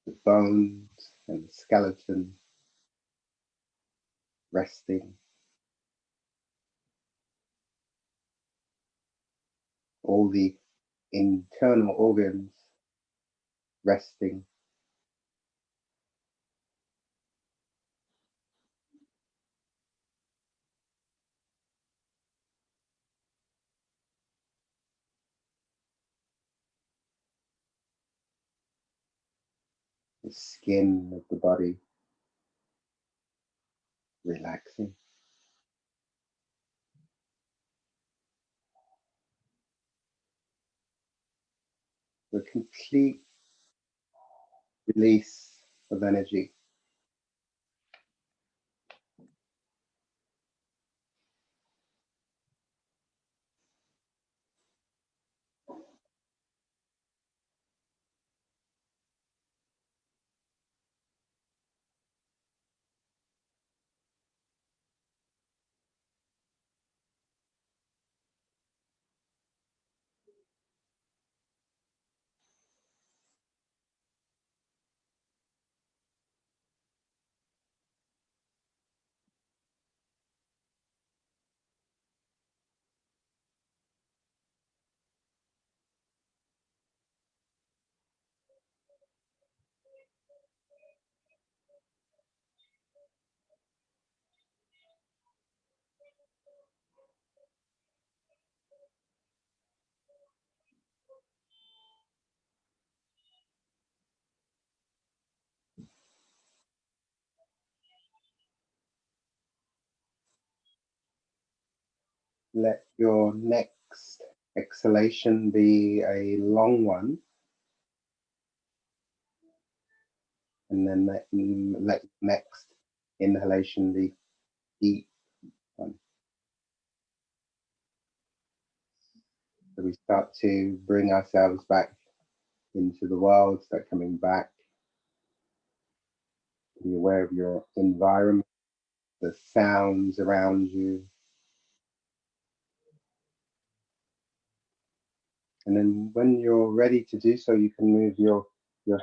The bones and the skeleton resting. All the internal organs resting. The skin of the body relaxing. The complete release of energy. Let your next exhalation be a long one, and then let next inhalation be deep one. So we start to bring ourselves back into the world, start coming back, be aware of your environment, the sounds around you. And then when you're ready to do so, you can move your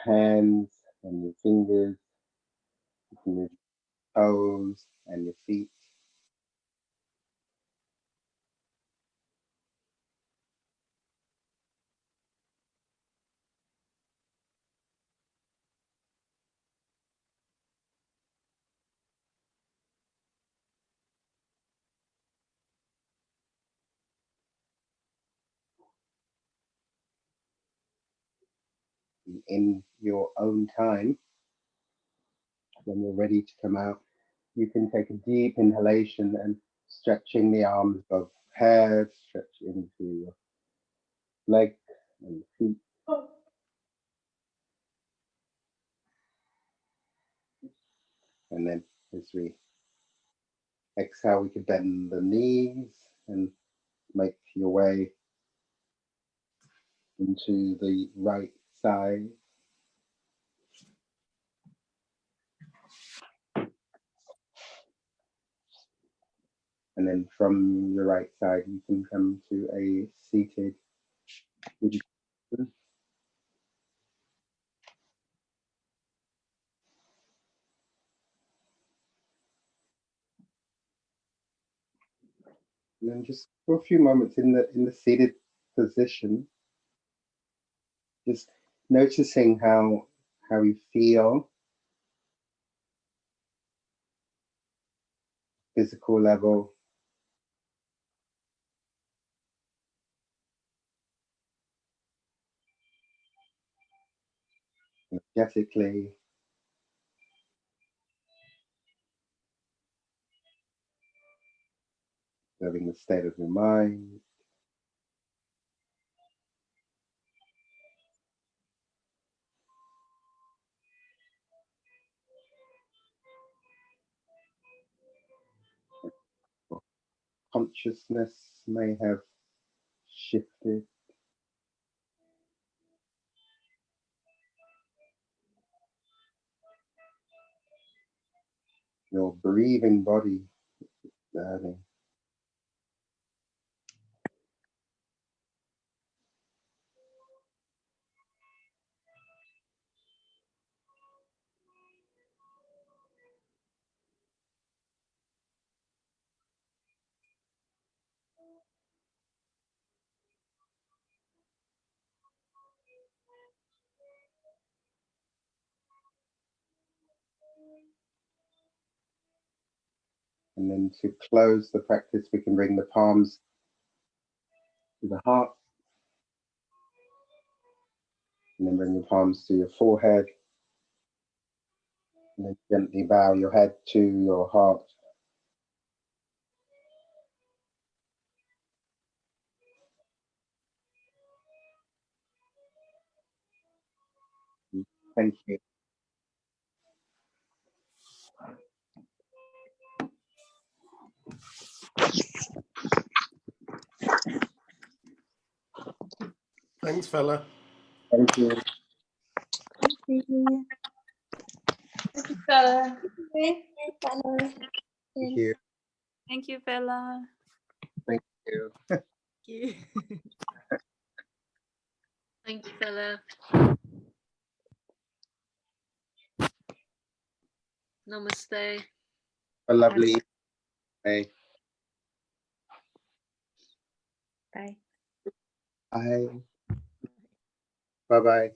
hands and your fingers, you can move your toes and your feet. In your own time, when you're ready to come out, you can take a deep inhalation and stretching the arms above head, stretch into your legs and feet. And then as we exhale, we can bend the knees and make your way into the right side. And then from your right side, you can come to a seated position. And then just for a few moments in the seated position, just noticing how you feel, physical level, energetically, observing the state of your mind. Consciousness may have shifted. Your breathing body is learning. And then to close the practice, we can bring the palms to the heart. And then bring the palms to your forehead. And then gently bow your head to your heart. Thank you. Thanks, Fela. Thank you. Thank you. Thank you, Fela. Thank you. Thank you, Fela. Thank you. Thank you. Thank you, Fela. Namaste. A lovely day. Bye. Bye. Bye-bye.